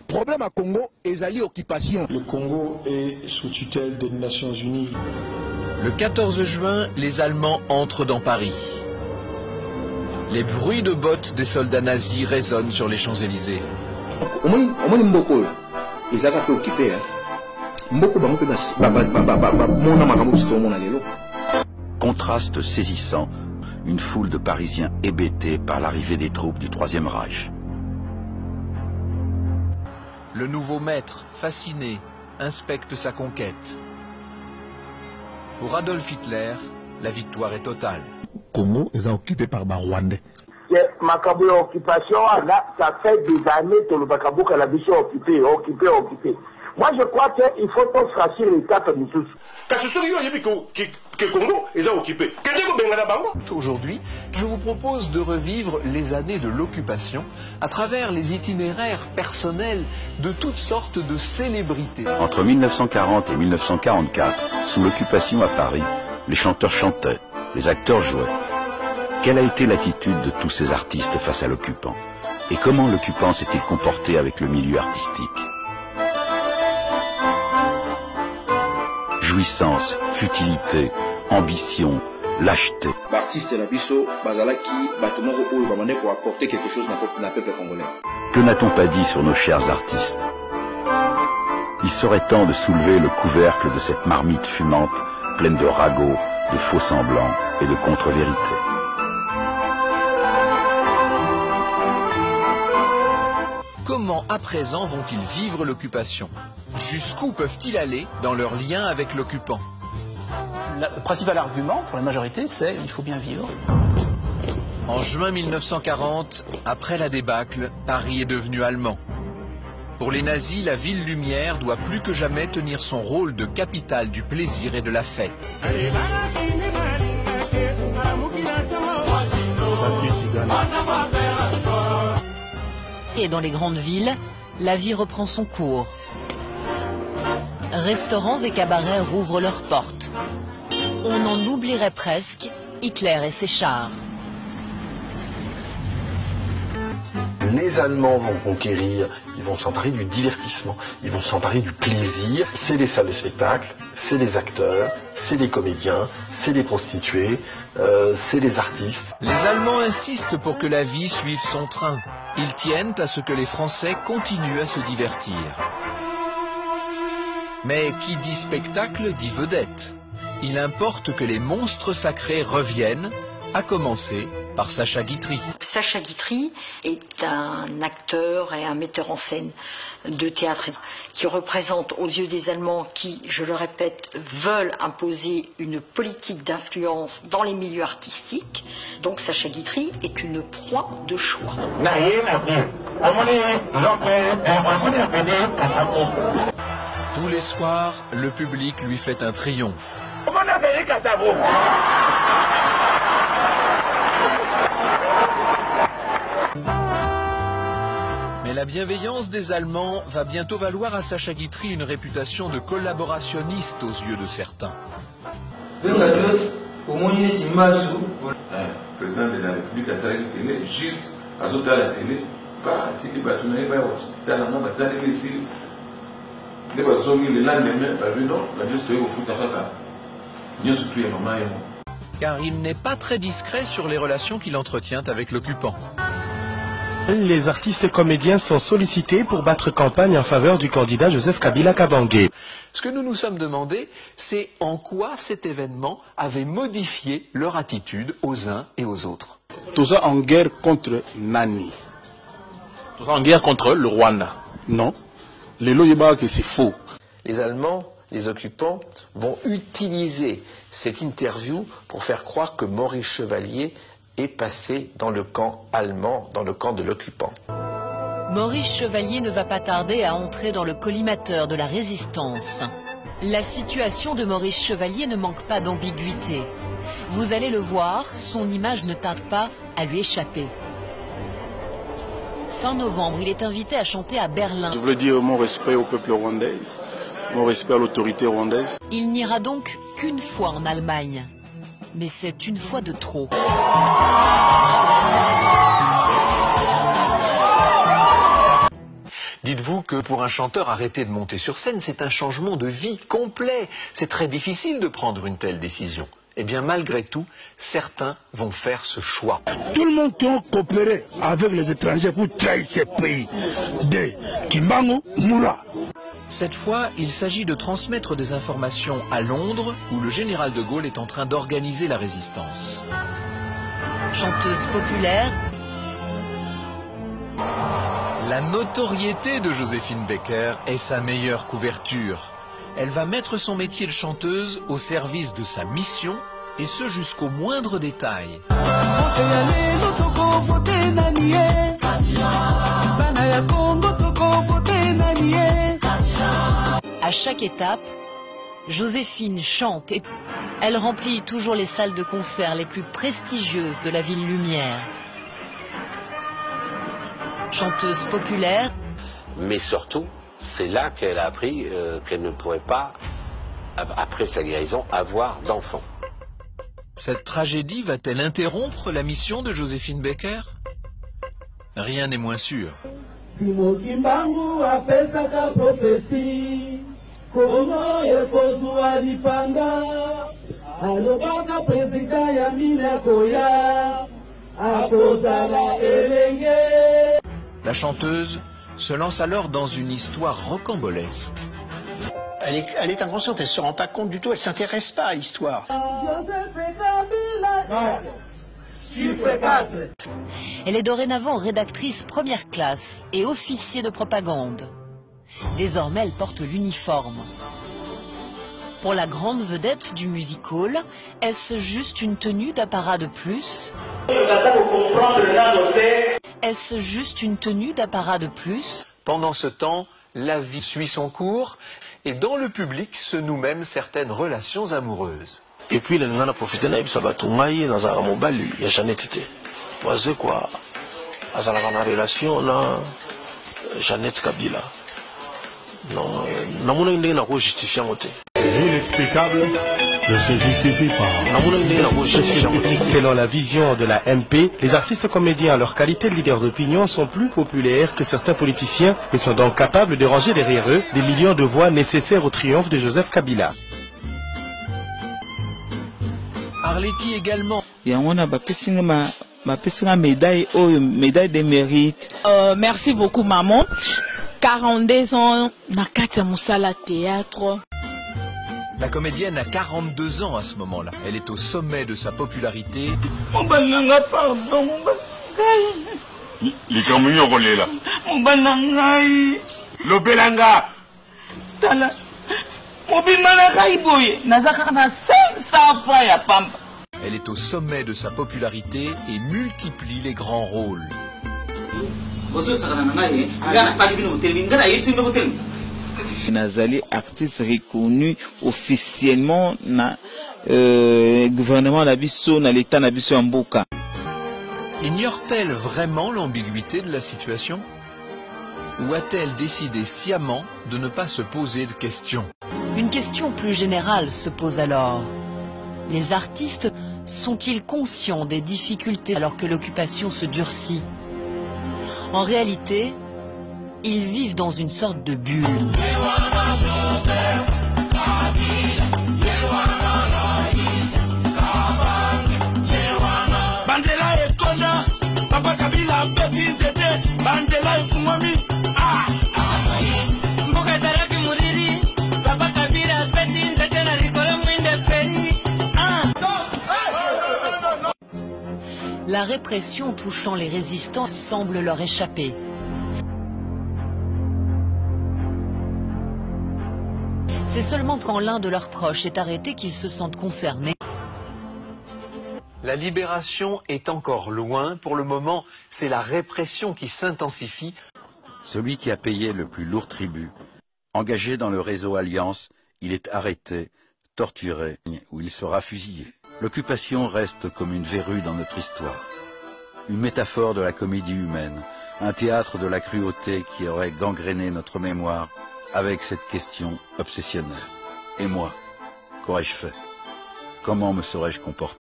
Problème à Congo, ezali occupation. Le Congo est sous tutelle des Nations Unies. Le 14 juin, les Allemands entrent dans Paris. Les bruits de bottes des soldats nazis résonnent sur les Champs-Élysées. Contraste saisissant, une foule de Parisiens hébétés par l'arrivée des troupes du Troisième Reich. Le nouveau maître, fasciné, inspecte sa conquête. Pour Adolf Hitler, la victoire est totale. Congo est occupé par les Rwandais. Macabo occupation, là, ça fait des années que le Macabo a la mission occupée. Moi, je crois qu'il faut qu'on franchir les quatre de tous. Aujourd'hui, je vous propose de revivre les années de l'occupation à travers les itinéraires personnels de toutes sortes de célébrités. Entre 1940 et 1944, sous l'occupation à Paris, les chanteurs chantaient, les acteurs jouaient. Quelle a été l'attitude de tous ces artistes face à l'occupant? Et comment l'occupant s'est-il comporté avec le milieu artistique? Jouissance, futilité, ambition, lâcheté. Que n'a-t-on pas dit sur nos chers artistes? Il serait temps de soulever le couvercle de cette marmite fumante, pleine de ragots, de faux semblants et de contre-vérités. Comment à présent vont-ils vivre l'occupation? Jusqu'où peuvent-ils aller dans leur lien avec l'occupant? Le principal argument pour la majorité, c'est il faut bien vivre. En juin 1940, après la débâcle, Paris est devenu allemand. Pour les nazis, la ville lumière doit plus que jamais tenir son rôle de capitale du plaisir et de la fête. Et dans les grandes villes, la vie reprend son cours. Restaurants et cabarets rouvrent leurs portes. On en oublierait presque Hitler et ses chars. Les Allemands vont conquérir, ils vont s'emparer du divertissement, ils vont s'emparer du plaisir. C'est les salles de spectacle, c'est les acteurs, c'est les comédiens, c'est les prostituées, c'est les artistes. Les Allemands insistent pour que la vie suive son train. Ils tiennent à ce que les Français continuent à se divertir. Mais qui dit spectacle dit vedette. Il importe que les monstres sacrés reviennent, à commencer par Sacha Guitry. Sacha Guitry est un acteur et un metteur en scène de théâtre qui représente aux yeux des Allemands qui, je le répète, veulent imposer une politique d'influence dans les milieux artistiques. Donc Sacha Guitry est une proie de choix. Tous les soirs, le public lui fait un triomphe. Mais la bienveillance des Allemands va bientôt valoir à Sacha Guitry une réputation de collaborationniste aux yeux de certains. Le président de la République a télé juste à la télé, car il n'est pas très discret sur les relations qu'il entretient avec l'occupant. Les artistes et comédiens sont sollicités pour battre campagne en faveur du candidat Joseph Kabila Kabange. Ce que nous nous sommes demandé, c'est en quoi cet événement avait modifié leur attitude aux uns et aux autres. Tous en guerre contre Nani. Tous en guerre contre le Rwanda. Non. Les loyers que c'est faux. Les Allemands, les occupants, vont utiliser cette interview pour faire croire que Maurice Chevalier est passé dans le camp allemand, dans le camp de l'occupant. Maurice Chevalier ne va pas tarder à entrer dans le collimateur de la résistance. La situation de Maurice Chevalier ne manque pas d'ambiguïté. Vous allez le voir, son image ne tarde pas à lui échapper. Fin novembre, il est invité à chanter à Berlin. Je voulais dire mon respect au peuple rwandais, mon respect à l'autorité rwandaise. Il n'ira donc qu'une fois en Allemagne. Mais c'est une fois de trop. Dites-vous que pour un chanteur, arrêter de monter sur scène, c'est un changement de vie complet. C'est très difficile de prendre une telle décision. Eh bien, malgré tout, certains vont faire ce choix. Tout le monde qui a coopéré avec les étrangers pour trahir ce pays de Kimbangu Moula. Cette fois, il s'agit de transmettre des informations à Londres, où le général de Gaulle est en train d'organiser la résistance. Chanteuse populaire, la notoriété de Joséphine Baker est sa meilleure couverture. Elle va mettre son métier de chanteuse au service de sa mission, et ce jusqu'au moindre détail. à chaque étape, Joséphine chante et elle remplit toujours les salles de concert les plus prestigieuses de la ville lumière. Chanteuse populaire. Mais surtout, c'est là qu'elle a appris qu'elle ne pourrait pas, après sa guérison, avoir d'enfants. Cette tragédie va-t-elle interrompre la mission de Joséphine Baker? Rien n'est moins sûr. La chanteuse se lance alors dans une histoire rocambolesque. Elle est inconsciente, elle ne se rend pas compte du tout, elle ne s'intéresse pas à l'histoire. Elle est dorénavant rédactrice première classe et officier de propagande. Désormais, elle porte l'uniforme. Pour la grande vedette du music-hall, est-ce juste une tenue d'apparat de plus? Est-ce juste une tenue d'apparat de plus? Pendant ce temps, la vie suit son cours et dans le public se nouent même certaines relations amoureuses. Et puis, il a profité de ça va tout mailler dans un mobile, il n'y a jamais été. Parce quoi, à la relation, Jeannette Kabila. Non, non, justifié. L'inexplicable ne se justifie pas. Selon la vision de la MP, les artistes comédiens, en leur qualité de leader d'opinion, sont plus populaires que certains politiciens et sont donc capables de ranger derrière eux des millions de voix nécessaires au triomphe de Joseph Kabila. Arletty également. Ma médaille de mérite. Merci beaucoup, maman. 42 ans, Nakata Moussala Théâtre. La comédienne a 42 ans à ce moment-là. Elle est au sommet de sa popularité. Pardon. Les camions relais là. Le Belanga. Tala. Elle est au sommet de sa popularité et multiplie les grands rôles. Nazali artiste reconnu officiellement na gouvernement Nabiso na l'état Nabiso Amboka. Ignore-t-elle vraiment l'ambiguïté de la situation? Ou a-t-elle décidé sciemment de ne pas se poser de questions? Une question plus générale se pose alors. Les artistes sont-ils conscients des difficultés alors que l'occupation se durcit? En réalité, ils vivent dans une sorte de bulle. La répression touchant les résistants semble leur échapper. C'est seulement quand l'un de leurs proches est arrêté qu'ils se sentent concernés. La libération est encore loin. Pour le moment, c'est la répression qui s'intensifie. Celui qui a payé le plus lourd tribut, engagé dans le réseau Alliance, il est arrêté, torturé, ou il sera fusillé. L'occupation reste comme une verrue dans notre histoire. Une métaphore de la comédie humaine, un théâtre de la cruauté qui aurait gangréné notre mémoire avec cette question obsessionnelle. Et moi, qu'aurais-je fait? Comment me serais-je comporté?